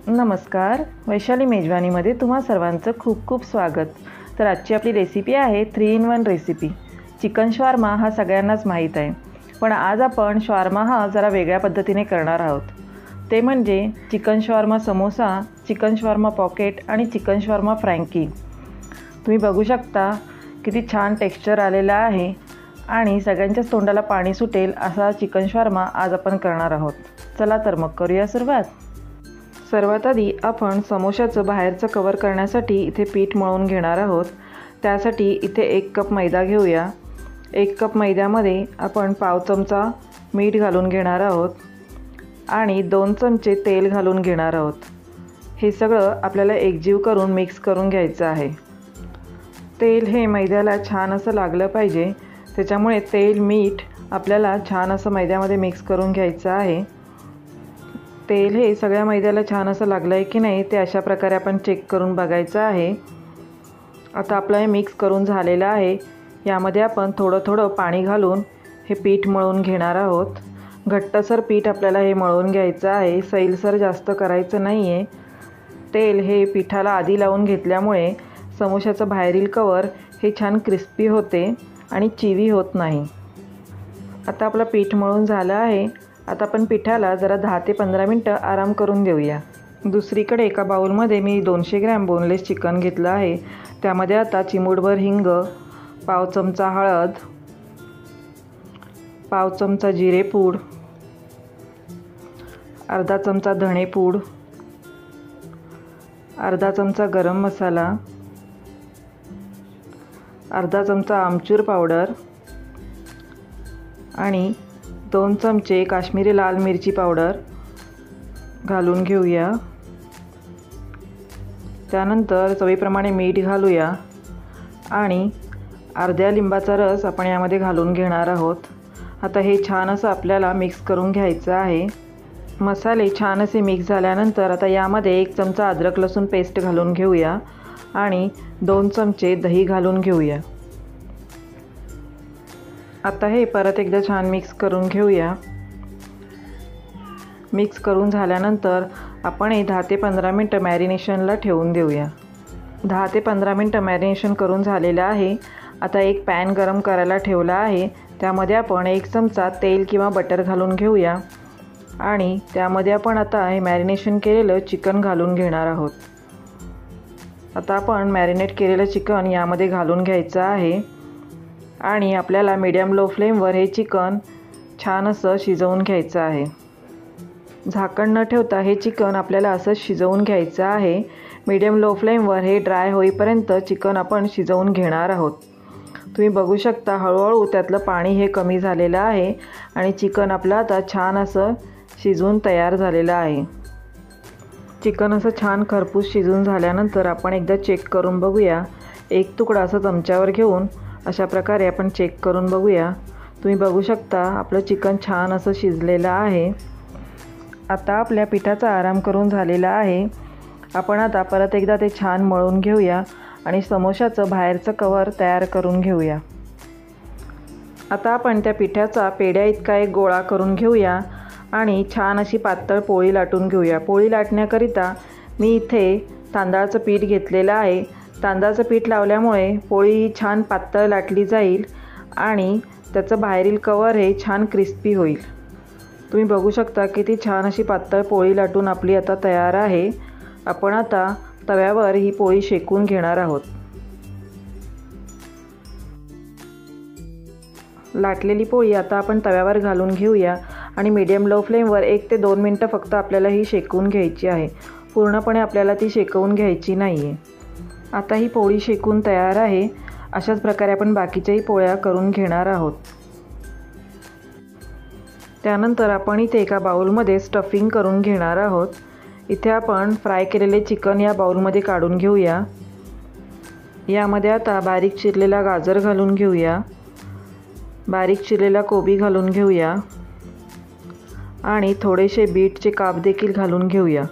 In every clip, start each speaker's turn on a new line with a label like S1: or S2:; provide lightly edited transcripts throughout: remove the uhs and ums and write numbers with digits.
S1: नमस्कार, वैशाली मेजवानीमध्ये तुम्हा सर्वांचं खूप खूप स्वागत। तर आजची आपली रेसिपी आहे 3 in 1 रेसिपी। चिकन शॉर्मा हा सगळ्यांनाच माहीत आहे, पण आज आपण शॉर्मा हा जरा वेगळ्या पद्धतीने करणार आहोत। ते म्हणजे chicken shawarma samosa, chicken shawarma pocket आणि चिकन शॉर्मा फ्रँकी। तुम्ही बघू शकता किती छान टेक्स्चर आलेला आहे आणि सगळ्यांच्याच तोंडाला पाणी सुटेल असा चिकन शॉर्मा आज आपण करणार आहोत। चला तर मग करूया सुरुवात। सर्वात आधी आपण समोशाचं बाहेरचं कवर करण्यासाठी इथे पीठ मळून घेणार आहोत। त्यासाठी इथे 1 कप मैदा घेऊया। 1 कप मैद्यामध्ये आपण पाव चमचा मीठ घालून घेणार आहोत आणि 2 चमचे तेल घालून घेणार आहोत। हे सगळं आपल्याला एकजीव करून मिक्स करून घ्यायचं आहे। तेल हे मैद्याला छान असं लागलं पाहिजे, त्याच्यामुळे तेल मीठ आपल्याला छान असं मैद्यामध्ये मिक्स करून घ्यायचं आहे। तेल हे सगळ्या मैद्याला छान असं लागलं आहे की नाही ते अशा प्रकारे आपण चेक करून बघायचं आहे। आता आपलं हे मिक्स करून झालेलं आहे। यामध्ये आपण थोडं थोडं पाणी घालून हे पीठ मळून घेणार आहोत। घट्टसर पीठ आपल्याला हे मळून घ्यायचं आहे, सैलसर जास्त करायचं नाही आहे। तेल हे पिठाला आधी लावून घेतल्यामुळे समोशाचं बाहेरील कवर हे छान क्रिस्पी होते आणि चिवी होत नाही। आता आपलं पीठ मळून झालं आहे। आता आपण पिठाला जरा 10 ते 15 मिनटं आराम करून देऊया। दुसरीकडे एका बाउलमध्ये मी 200 ग्रॅम बोनलेस चिकन घेतलं आहे। त्यामध्ये आता चिमूटभर हिंग, पाव चमचा हळद, पाव चमचा जिरेपूड, अर्धा चमचा धणेपूड, अर्धा चमचा गरम मसाला, अर्धा चमचा आमचूर पावडर आणि 2 चमचे काश्मीरी लाल मिरची पावडर घालून घेऊया। त्यानंतर चवीप्रमाणे मीठ घालूया आणि अर्ध्या लिंबाचा रस आपण यामध्ये घालून घेणार आहोत। आता हे छान असं आपल्याला मिक्स करून घ्यायचं आहे। मसाले छान असे मिक्स झाल्यानंतर आता यामध्ये 1 चमचा अद्रक लसूण पेस्ट घालून घेऊया आणि 2 चमचे दही घालून घेऊया। आता हे परत एकदा छान मिक्स करून घेऊया। मिक्स करून झाल्यानंतर आपण हे 10 ते 15 मिनटं मॅरिनेशनला ठेवून देऊया। 10 ते 15 मिनटं मॅरिनेशन करून झालेलं आहे। आता एक पॅन गरम करायला ठेवला आहे। त्यामध्ये आपण 1 चमचा तेल किंवा बटर घालून घेऊया आणि त्यामध्ये आपण आता हे मॅरिनेशन केलेलं चिकन घालून घेणार आहोत। आता आपण मॅरिनेट केलेलं चिकन यामध्ये घालून घ्यायचं आहे आणि आपल्याला मीडियम लो फ्लेमवर हे चिकन छान असं शिजवून घ्यायचं आहे। झाकण न ठेवता हे चिकन आपल्याला असंच शिजवून घ्यायचं आहे। मीडियम लो फ्लेमवर हे ड्राय होईपर्यंत चिकन आपण शिजवून घेणार आहोत। तुम्ही बघू शकता हळूहळू त्यातलं पाणी हे कमी झालेलं आहे आणि चिकन आपलं आता छान असं शिजवून तयार झालेलं आहे। चिकन असं छान खरपूस शिजून झाल्यानंतर आपण एकदा चेक करून बघूया। 1 तुकडा असं चमच्यावर घेऊन अशा प्रकारे आपण चेक करून बघूया। तुम्ही बघू शकता आपलं चिकन छान असं शिजलेलं आहे। आता आपल्या पिठाचा आराम करून झालेला आहे। आपण आता परत एकदा ते छान मळून घेऊया आणि समोशाचं बाहेरचं कवर तयार करून घेऊया। आता आपण त्या पिठाचा पेढ्या इतका एक गोळा करून घेऊया आणि छान अशी पातळ पोळी लाटून घेऊया। पोळी लाटण्याकरिता मी इथे तांदळाचं पीठ घेतलेलं आहे। तांदळाचं पीठ लावल्यामुळे पोळी छान पातळ लाटली जाईल आणि त्याचं बाहेरील कवर हे छान क्रिस्पी होईल। तुम्ही बघू शकता किती छान अशी पातळ पोळी लाटून आपली आता तयार आहे। आपण आता तव्यावर ही पोळी शेकून घेणार आहोत। लाटलेली पोळी आता आपण तव्यावर घालून घेऊया आणि मीडियम लो फ्लेमवर 1 ते 2 मिनटं फक्त आपल्याला ही शेकून घ्यायची आहे। पूर्णपणे आपल्याला ती शेकवून घ्यायची नाही आहे। आता ही पोळी शेकून तयार आहे। अशाच प्रकारे आपण बाकीच्याही पोळ्या करून घेणार आहोत। त्यानंतर आपण इथे एका बाउलमध्ये स्टफिंग करून घेणार आहोत। इथे आपण फ्राय केलेले चिकन या बाउलमध्ये काढून घेऊया। यामध्ये आता बारीक चिरलेला गाजर घालून घेऊया, बारीक चिरलेला कोबी घालून घेऊया आणि थोडेसे बीटचे काप देखील घालून घेऊया।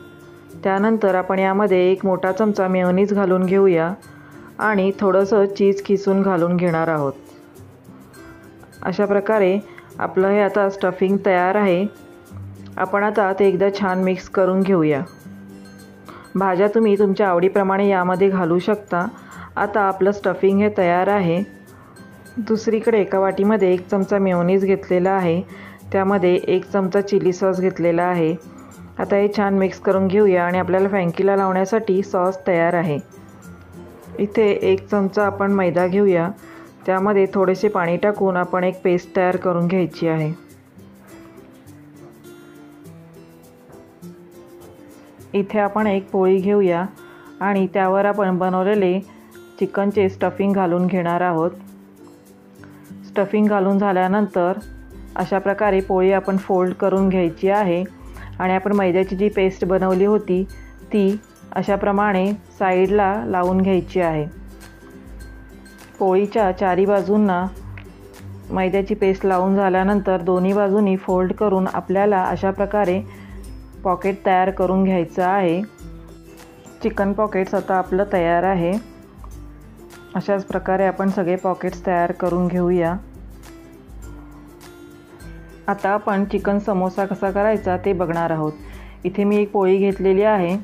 S1: त्यानंतर आपण यामध्ये 1 मोठा चमचा मेयोनीज घालून घेऊया आणि थोडंसं चीज खिसून घालून घेणार आहोत। अशा प्रकारे आपलं हे आता स्टफिंग तयार आहे। आपण आता ते एकदा छान मिक्स करून घेऊया। भाज्या तुम्ही तुमच्या आवडीप्रमाणे यामध्ये घालू शकता। आता आपलं स्टफिंग हे तयार आहे। दुसरीकडे एका वाटीमध्ये 1 चमचा मेयोनीज घेतलेला आहे, त्यामध्ये 1 चमचा चिली सॉस घेतलेला आहे। आता हे छान मिक्स करून घेऊया आणि आपल्याला फ्रँकीला लावण्यासाठी सॉस तयार आहे। इथे 1 चमचा आपण मैदा घेऊया, त्यामध्ये थोडेसे पाणी टाकून आपण एक पेस्ट तयार करून घ्यायची आहे। इथे आपण एक पोळी घेऊया आणि त्यावर आपण बनवलेले चिकनचे स्टफिंग घालून घेणार आहोत। स्टफिंग घालून झाल्यानंतर अशा प्रकारे पोळी आपण फोल्ड करून घ्यायची आहे आणि आपण मैद्याची जी पेस्ट बनवली होती ती अशा प्रमाणे साईडला लावून घ्यायची आहे। पोळीच्या चारी बाजूंना मैद्याची पेस्ट लावून झाल्यानंतर दोन्ही बाजूंनी फोल्ड करून आपल्याला अशा प्रकारे पॉकेट तयार करून घ्यायचं आहे। चिकन पॉकेट्स आता आपलं तयार आहे। अशाच प्रकारे आपण सगळे पॉकेट्स तयार करून घेऊया। आता आपण चिकन समोसा कसा करायचा ते बघणार आहोत। इथे मी एक पोळी घेतलेली आहे,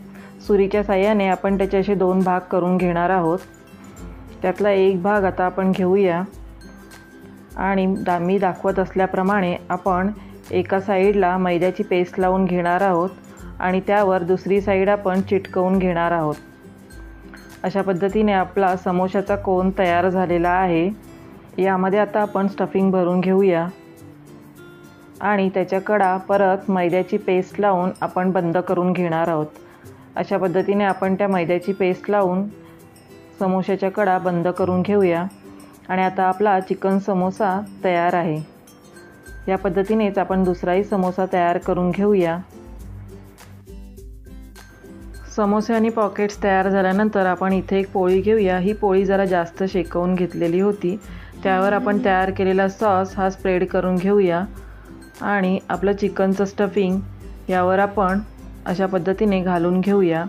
S1: सुरीच्या साहाय्याने आपण त्याचे असे 2 भाग करून घेणार आहोत। त्यातला एक भाग आता आपण घेऊया आणि मी दाखवत असल्याप्रमाणे आपण एका साईडला मैद्याची पेस्ट लावून घेणार आहोत आणि त्यावर दुसरी साईड आपण चिटकवून घेणार आहोत। अशा पद्धतीने आपला समोशाचा कोन तयार झालेला आहे। यामध्ये आता आपण स्टफिंग भरून घेऊया आणि त्याच्या कडा परत मैद्याची पेस्ट लावून आपण बंद करून घेणार आहोत। अशा पद्धतीने आपण त्या मैद्याची पेस्ट लावून समोशाच्या कडा बंद करून घेऊया आणि आता आपला चिकन समोसा तयार आहे। या पद्धतीनेच आपण दुसराही समोसा तयार करून घेऊया। समोसे आणि पॉकेट्स तयार झाल्यानंतर आपण इथे एक पोळी घेऊया। ही पोळी जरा जास्त शेकवून घेतलेली होती, त्यावर आपण तयार केलेला सॉस हा स्प्रेड करून घेऊया आणि आपलं चिकनचं स्टफिंग यावर आपण अशा पद्धतीने घालून घेऊया।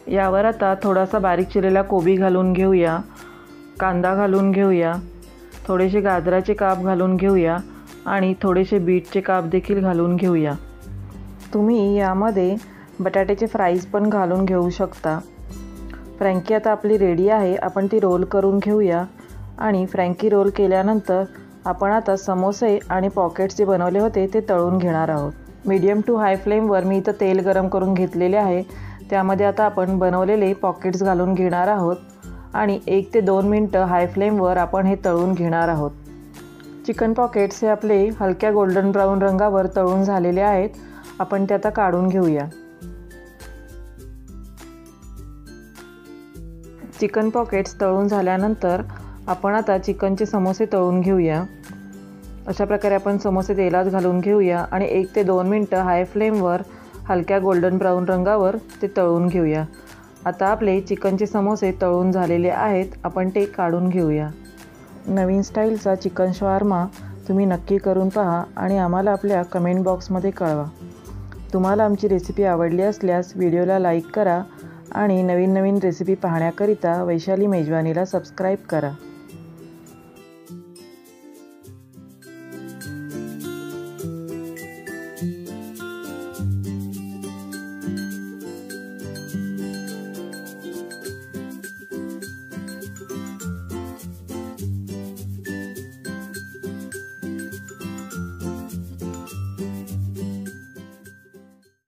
S1: यावर आता थोडासा बारीक चिरलेला कोबी घालून घेऊया, कांदा घालून घेऊया, थोडेसे गाजराचे काप घालून घेऊया आणि थोडेसे बीटचे काप देखील घालून घेऊया। तुम्ही यामध्ये बटाट्याचे फ्राईज पण घालून घेऊ शकता। फ्रँकी आता आपली रेडी आहे। आपण ती रोल करून घेऊया आणि फ्रँकी रोल केल्यानंतर आपण आता समोसे आणि पॉकेट्स जे बनवले होते ते तळून घेणार आहोत। मीडियम टू हाय फ्लेमवर मी इथं तेल गरम करून घेतलेले आहे, त्यामध्ये आता आपण बनवलेले पॉकेट्स घालून घेणार आहोत आणि 1 ते 2 मिनटं हाय फ्लेमवर आपण हे तळून घेणार आहोत। चिकन पॉकेट्स हे आपले हलक्या गोल्डन ब्राऊन रंगावर तळून झालेले आहेत। आपण ते आता काढून घेऊया। चिकन पॉकेट्स तळून झाल्यानंतर आपण आता चिकनचे समोसे तळून घेऊया। अशा प्रकारे आपण समोसे तेलात घालून घेऊया आणि 1 ते 2 मिनटं हाय फ्लेमवर हलक्या गोल्डन ब्राऊन रंगावर ते तळून घेऊया। आता आपले चिकनचे समोसे तळून झालेले आहेत, आपण ते काढून घेऊया। नवीन स्टाईलचा चिकन शवारमा तुम्ही नक्की करून पहा आणि आम्हाला आपल्या कमेंट बॉक्समध्ये कळवा। तुम्हाला आमची रेसिपी आवडली असल्यास व्हिडिओला लाईक करा आणि नवीन रेसिपी पाहण्याकरिता वैशाली मेजवानीला सबस्क्राईब करा।